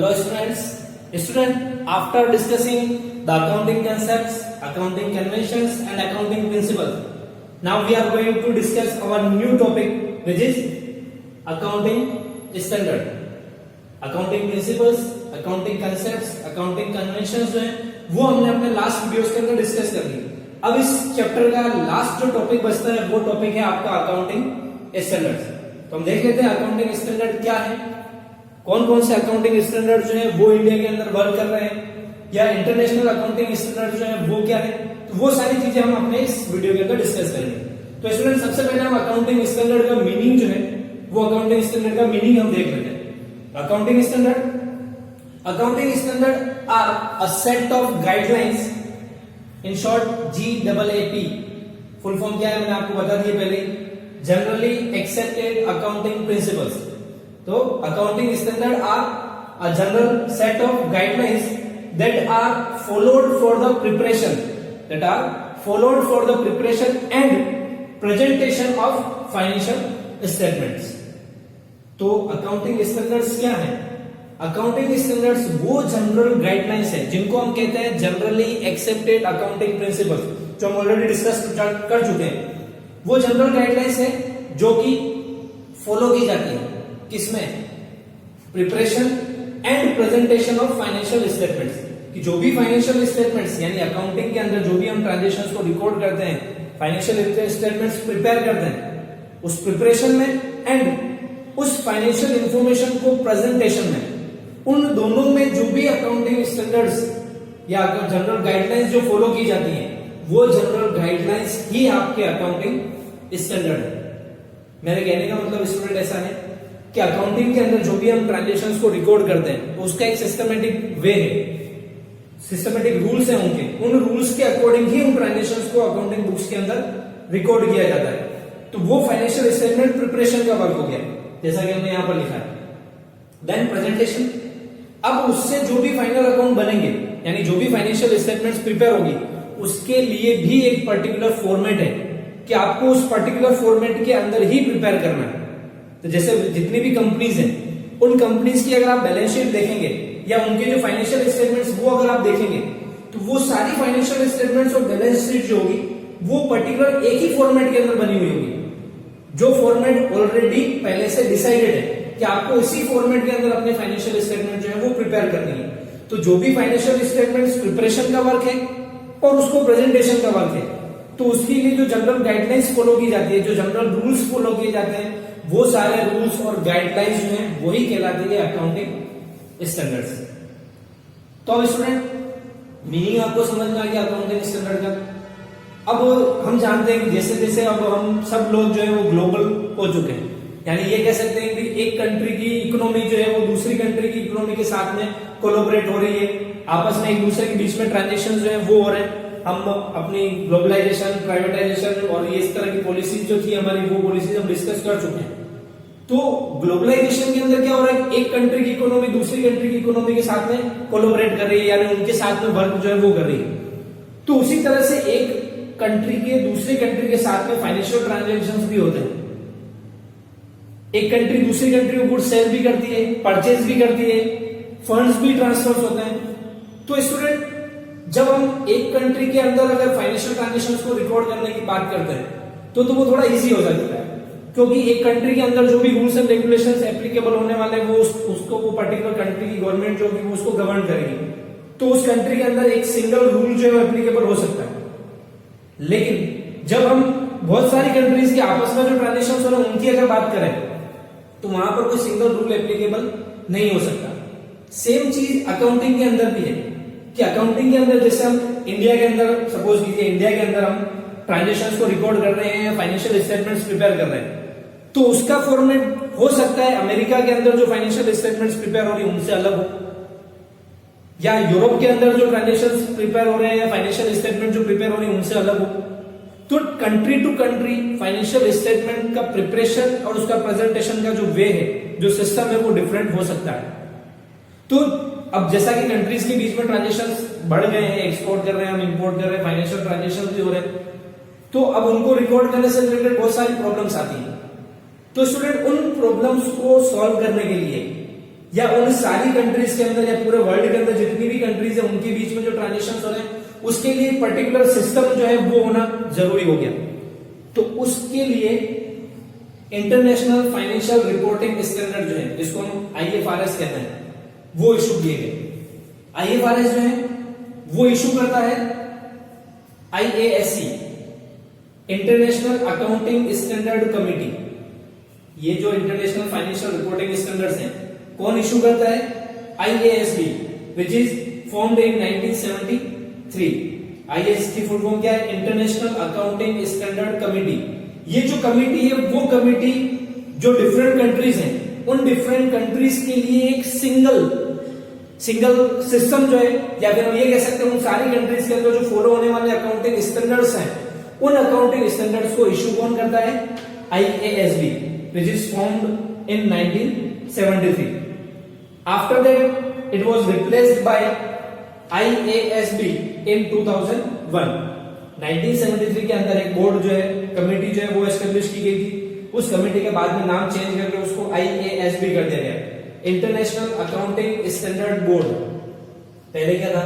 Hello student, after discussing the accounting concepts, accounting conventions and accounting principles, now we are going to discuss our new topic which is accounting standard. Accounting principles, accounting concepts, accounting conventions जो है वो हमने अपने last videos के अंदर discuss कर ली। अब इस चैप्टर का लास्ट जो टॉपिक बचता है वो टॉपिक है आपका अकाउंटिंग स्टैंडर्ड्स। तो हम देख लेते हैं अकाउंटिंग स्टैंडर्ड क्या है, कौन कौन से अकाउंटिंग स्टैंडर्ड जो है वो इंडिया के अंदर वर्क कर रहे हैं, या इंटरनेशनल अकाउंटिंग स्टैंडर्ड जो है वो क्या है। तो वो सारी चीजें हम अपने इस वीडियो के अंदर डिस्कस करेंगे। तो स्टूडेंट सबसे पहले हम अकाउंटिंग स्टैंडर्ड का मीनिंग जो है वो अकाउंटिंग स्टैंडर्ड का मीनिंग हम देख लेते हैं। Accounting standard are a set of guidelines, in short GAAP। Full form क्या है मैंने आपको बता दिया पहले, जनरली एक्सेप्टेड अकाउंटिंग प्रिंसिपल्स। तो accounting standard are a general set of guidelines that are followed for the preparation and presentation of financial statements। तो accounting standards क्या है? अकाउंटिंग स्टैंडर्ड्स वो जनरल गाइडलाइंस है जिनको हम कहते हैं जनरली एक्सेप्टेड अकाउंटिंग प्रिंसिपल्स, जो हम ऑलरेडी डिस्कस कर चुके हैं। वो जनरल गाइडलाइंस है जो कि फॉलो की जाती है किसमें? Preparation and presentation of financial statements. कि जो भी फाइनेंशियल स्टेटमेंट्स यानी अकाउंटिंग के अंदर जो भी हम ट्रांजेक्शंस को रिकॉर्ड करते हैं, फाइनेंशियल स्टेटमेंट्स प्रिपेयर करते हैं, उस प्रिपरेशन में एंड उस फाइनेंशियल इंफॉर्मेशन को प्रेजेंटेशन में, उन दोनों में जो भी अकाउंटिंग स्टैंडर्ड्स या जनरल गाइडलाइंस जो फॉलो की जाती हैं वो जनरल गाइडलाइंस ही आपके अकाउंटिंग स्टैंडर्ड है। मेरे कहने का मतलब स्टूडेंट ऐसा है कि अकाउंटिंग के अंदर जो भी हम ट्रांजेक्शंस को रिकॉर्ड करते हैं उसका एक सिस्टमेटिक वे है, सिस्टमेटिक रूल्स हैं उनके, उन रूल्स के अकॉर्डिंग ही उन ट्रांजेक्शंस को अकाउंटिंग बुक्स के अंदर रिकॉर्ड किया जाता है। तो वो फाइनेंशियल स्टेटमेंट प्रिपरेशन का वर्क हो गया जैसा कि हमने यहां पर लिखा है। देन प्रेजेंटेशन, अब उससे जो भी फाइनल अकाउंट बनेंगे यानी जो भी फाइनेंशियल स्टेटमेंट्स प्रिपेयर होगी उसके लिए भी एक पर्टिकुलर फॉर्मेट है कि आपको उस पर्टिकुलर फॉर्मेट के अंदर ही प्रिपेयर करना है। तो जैसे जितनी भी कंपनीज हैं उन कंपनीज की अगर आप बैलेंस शीट देखेंगे या उनके जो फाइनेंशियल स्टेटमेंट्स वो अगर आप देखेंगे तो वो सारी फाइनेंशियल स्टेटमेंट्स और बैलेंस शीट जो होगी वो पर्टिकुलर एक ही फॉर्मेट के अंदर बनी हुई होगी, जो फॉर्मेट ऑलरेडी पहले से डिसाइडेड है कि आपको इसी फॉर्मेट के अंदर अपने फाइनेंशियल स्टेटमेंट जो है वो प्रिपेयर करनी है। तो जो भी फाइनेंशियल स्टेटमेंट्स प्रिपरेशन का वर्क है और उसको प्रेजेंटेशन का वर्क है, तो उसके लिए जो जनरल गाइडलाइंस फॉलो की जाती है, जो जनरल रूल्स फॉलो किए जाते हैं, वो सारे रूल्स और गाइडलाइंस जो हैं वही कहलाती है अकाउंटिंग स्टैंडर्ड्स। तो अब स्टूडेंट मीनिंग आपको समझ में आ गया अकाउंटिंग स्टैंडर्ड का। अब हम जानते हैं कि जैसे जैसे अब हम सब लोग जो है वो ग्लोबल हो चुके हैं, यानी ये कह सकते हैं कि एक कंट्री की इकोनॉमी जो है वो दूसरी कंट्री की इकोनॉमी के साथ में कोलैबोरेट हो रही है, आपस में एक दूसरे के बीच में ट्रांजेक्शन जो है वो हो रहे हैं। हम अपनी ग्लोबलाइजेशन, प्राइवेटाइजेशन और ये इस तरह की पॉलिसीज जो थी हमारी वो पॉलिसीज हम डिस्कस कर चुके हैं। तो ग्लोबलाइजेशन के अंदर क्या हो रहा है, एक कंट्री की इकोनॉमी दूसरी कंट्री की इकोनॉमी के साथ में कोलैबोरेट कर रही है यानी उनके साथ में वर्क जो है वो कर रही है। तो उसी तरह से एक कंट्री के दूसरी कंट्री के साथ में फाइनेंशियल ट्रांजेक्शंस भी होते हैं। एक कंट्री दूसरी कंट्री को गुड्स सेल भी करती है, परचेज भी करती है, फंड्स भी ट्रांसफर होते हैं। तो स्टूडेंट जब हम एक कंट्री के अंदर अगर फाइनेंशियल ट्रांजेक्शंस को रिकॉर्ड करने की बात करते हैं तो वो थोड़ा इजी हो जाता है, क्योंकि एक कंट्री के अंदर जो भी रूल्स एंड रेगुलेशंस एप्लीकेबल होने वाले हैं वो उसको वो पर्टिकुलर कंट्री की गवर्नमेंट जो भी वो उसको गवर्न करेगी। तो उस कंट्री के अंदर एक सिंगल रूल जो है एप्लीकेबल हो सकता है। लेकिन जब हम बहुत सारी कंट्रीज के आपस में जो ट्रांजेक्शंस हो रहे हैं उनकी अगर बात करें तो वहां पर कोई सिंगल रूल एप्लीकेबल नहीं हो सकता। सेम चीज अकाउंटिंग के अंदर भी है कि अकाउंटिंग के अंदर जैसे हम इंडिया के अंदर सपोज कीजिए इंडिया के अंदर हम ट्रांजेक्शंस को रिकॉर्ड कर रहे हैं, फाइनेंशियल स्टेटमेंट्स प्रिपेयर कर रहे हैं, तो उसका फॉर्मेट हो सकता है अमेरिका के अंदर जो फाइनेंशियल स्टेटमेंट्स प्रिपेयर हो रही है उनसे अलग हो, या यूरोप के अंदर जो ट्रांजेक्शंस प्रिपेयर हो रहे हैं या फाइनेंशियल स्टेटमेंट जो प्रिपेयर हो रही है उनसे अलग हो। तो country to country financial statement का प्रिपरेशन और उसका प्रेजेंटेशन का जो वे है, जो सिस्टम है वो डिफरेंट हो सकता है। तो अब जैसा कि कंट्रीज के बीच में ट्रांजेक्शंस बढ़ गए हैं, एक्सपोर्ट कर रहे हैं, हम इंपोर्ट कर रहे हैं, फाइनेंशियल ट्रांजेक्शन भी हो रहे हैं, तो अब उनको रिकॉर्ड करने से रिलेटेड बहुत सारी प्रॉब्लम्स आती हैं। तो स्टूडेंट उन प्रॉब्लम्स को सॉल्व करने के लिए या उन सारी कंट्रीज के अंदर या पूरे वर्ल्ड के अंदर जितनी भी कंट्रीज है उनके बीच में जो ट्रांजेक्शन हो रहे हैं उसके लिए पर्टिकुलर सिस्टम जो है वो होना जरूरी हो गया। तो उसके लिए इंटरनेशनल फाइनेंशियल रिपोर्टिंग स्टैंडर्ड जो है, जिसको हम IFRS कहते हैं, वो इशू किए गए। IFRS जो है वो इशू करता है IASC, international accounting standard committee. ये जो इंटरनेशनल फाइनेंशियल रिपोर्टिंग स्टैंडर्ड्स हैं कौन इशू करता है? IASB, which is formed in 1973। IASB की फुल फॉर्म क्या है? International accounting standard committee. ये जो कमिटी है वो कमिटी जो डिफरेंट कंट्रीज हैं उन डिफरेंट कंट्रीज के लिए एक सिंगल सिस्टम जो है, या फिर हम ये कह सकते हैं उन सारी कंट्रीज के अंदर जो फॉलो होने वाले अकाउंटिंग स्टैंडर्ड्स हैं उन अकाउंटिंग स्टैंडर्ड्स को इशू कौन करता है? IASB, which is formed in 1973. After that, it was replaced by IASB in 2001. 1973 के अंदर एक बोर्ड जो है, कमेटी जो है वो एस्टेब्लिश की गई थी। उस कमेटी के बाद में नाम चेंज करके उसको IASB कर दिया गया, इंटरनेशनल अकाउंटिंग स्टैंडर्ड बोर्ड। पहले क्या था?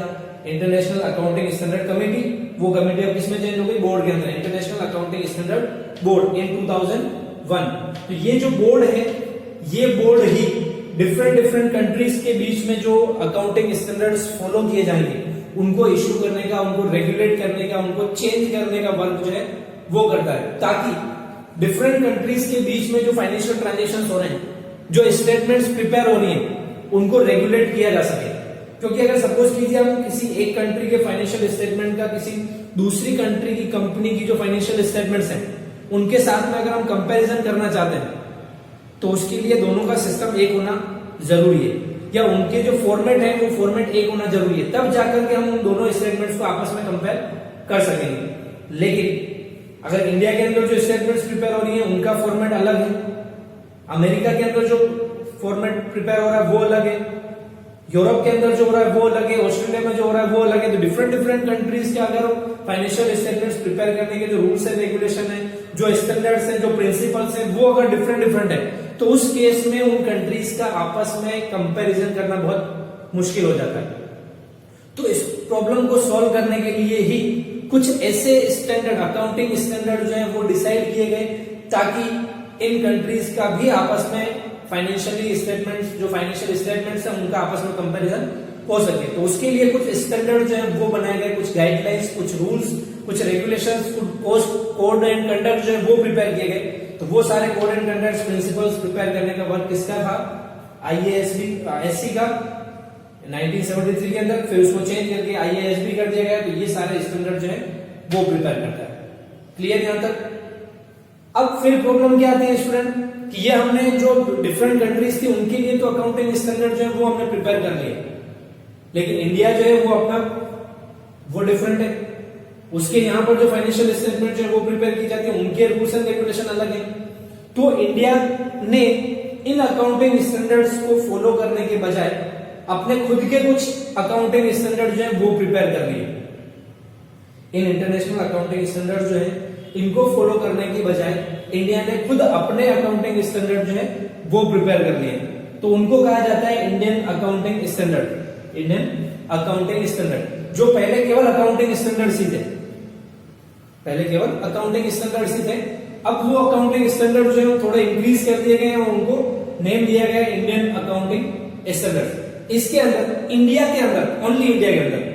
International accounting standard committee. वो कमेटी अब किसमें चेंज हो गई? बोर्ड के अंदर, इंटरनेशनल अकाउंटिंग स्टैंडर्ड बोर्ड इन 2001। तो ये जो बोर्ड है, ये बोर्ड ही डिफरेंट कंट्रीज के बीच में जो अकाउंटिंग स्टैंडर्ड्स फॉलो किए जाएंगे उनको इशू करने का, उनको रेगुलेट करने का, उनको चेंज करने का वर्क जो है वो करता है, ताकि डिफरेंट कंट्रीज के बीच में जो फाइनेंशियल ट्रांजेक्शन हो रहे हैं, जो स्टेटमेंट्स प्रिपेयर हो रही है, उनको रेगुलेट किया जा सके। क्योंकि अगर सपोज कीजिए हम किसी एक कंट्री के फाइनेंशियल स्टेटमेंट का किसी दूसरी कंट्री की कंपनी की जो फाइनेंशियल स्टेटमेंट्स हैं उनके साथ में अगर हम कंपैरिजन करना चाहते हैं तो उसके लिए दोनों का सिस्टम एक होना जरूरी है, या उनके जो फॉर्मेट है वो फॉर्मेट एक होना जरूरी है, तब जाकर के हम उन दोनों स्टेटमेंट्स को आपस में कंपेयर कर सकेंगे। लेकिन अगर इंडिया के अंदर जो स्टेटमेंट्स प्रिपेयर हो रही है उनका फॉर्मेट अलग है, अमेरिका के अंदर जो फॉर्मेट प्रिपेयर हो रहा है वो अलग है, यूरोप के अंदर जो हो रहा है वो अलग है, ऑस्ट्रेलिया में जो हो रहा है वो अलग है। तो डिफरेंट कंट्रीज के अगर फाइनेंशियल स्टेटमेंट्स प्रिपेयर करने के जो रूल्स एंड रेगुलेशन है, जो स्टैंडर्ड्स हैं, जो प्रिंसिपल्स हैं, वो अगर डिफरेंट है तो उस केस में उन कंट्रीज का आपस में कंपैरिजन करना बहुत मुश्किल हो जाता है। तो इस प्रॉब्लम को सॉल्व करने के लिए ही कुछ ऐसे स्टैंडर्ड, अकाउंटिंग स्टैंडर्ड जो है वो डिसाइड किए गए ताकि इन कंट्रीज का भी आपस में फाइनेंशियली स्टेटमेंट्स, जो फाइनेंशियल स्टेटमेंट्स हैं उनका आपस में कंपैरिजन हो सके। तो उसके लिए कुछ स्टैंडर्ड जो है वो बनाए गए, कुछ गाइडलाइंस, कुछ रूल्स, कुछ रेगुलेशंस, कुछ कोड एंड कंडक्ट जो है वो प्रिपेयर किए गए। तो वो सारे code and conducts, principles prepare करने का वर्क किसका था? IASC का 1973 के अंदर। फिर उसको चेंज करके IASB कर दिया गया। तो ये सारे स्टैंडर्ड जो है वो प्रिपेयर करता है। क्लियर यहां तक? अब फिर प्रॉब्लम क्या आती है स्टूडेंट, कि ये हमने जो डिफरेंट कंट्रीज थी उनके लिए तो अकाउंटिंग स्टैंडर्ड जो है वो हमने प्रिपेयर कर लिए, लेकिन इंडिया जो है वो अपना वो डिफरेंट है, उसके यहां पर जो फाइनेंशियल स्टेटमेंट जो है वो प्रिपेयर की जाती है, उनके रूल्स एंड रेगुलेशन अलग है। तो इंडिया ने इन अकाउंटिंग स्टैंडर्ड्स को फॉलो करने के बजाय अपने खुद के कुछ अकाउंटिंग स्टैंडर्ड जो है वो प्रिपेयर कर लिए। इन इंटरनेशनल अकाउंटिंग स्टैंडर्ड जो है इनको फॉलो करने की बजाय इंडिया ने खुद अपने अकाउंटिंग स्टैंडर्ड जो है वो प्रिपेयर कर लिए। तो उनको कहा जाता है Indian accounting standard. Indian accounting standard, जो पहले केवल अकाउंटिंग स्टैंडर्ड्स ही थे, पहले केवल अकाउंटिंग स्टैंडर्ड्स ही थे। अब वो अकाउंटिंग स्टैंडर्ड जो है थोड़े इंक्रीज कर दिए गए और उनको नेम दिया गया इंडियन अकाउंटिंग स्टैंडर्ड। इसके अंदर, इंडिया के अंदर, ओनली इंडिया के अंदर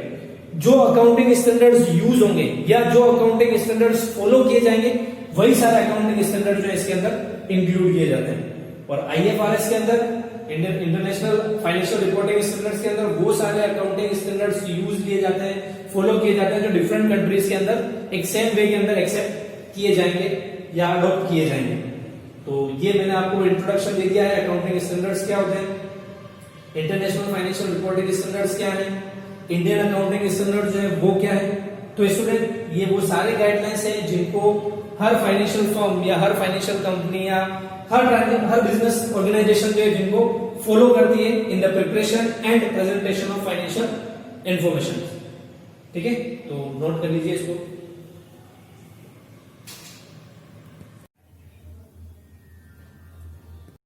जो अकाउंटिंग स्टैंडर्ड्स यूज होंगे या जो अकाउंटिंग स्टैंडर्ड्स फॉलो किए जाएंगे वही सारे अकाउंटिंग स्टैंडर्ड जो है इसके अंदर इंक्लूड किए जाते हैं। और IFRS के अंदर, इंटरनेशनल फाइनेंशियल रिपोर्टिंग स्टैंडर्ड्स के अंदर वो सारे अकाउंटिंग स्टैंडर्ड्स यूज किए जाते हैं, फॉलो किए जाते हैं, जो डिफरेंट कंट्रीज के अंदर एक सेम वे के अंदर एक्सेप्ट किए जाएंगे या अडॉप्ट किए जाएंगे। तो ये मैंने आपको इंट्रोडक्शन दे दिया है, अकाउंटिंग स्टैंडर्ड्स क्या होते हैं, इंटरनेशनल फाइनेंशियल रिपोर्टिंग स्टैंडर्ड्स क्या है, इंडियन अकाउंटिंग स्टैंडर्ड जो है वो क्या है। तो स्टूडेंट ये वो सारे गाइडलाइंस हैं जिनको हर फाइनेंशियल फर्म या हर फाइनेंशियल कंपनी या हर बिजनेस ऑर्गेनाइजेशन जो है जिनको फॉलो करती है in the preparation and presentation of financial information. ठीक है, तो नोट कर लीजिए इसको।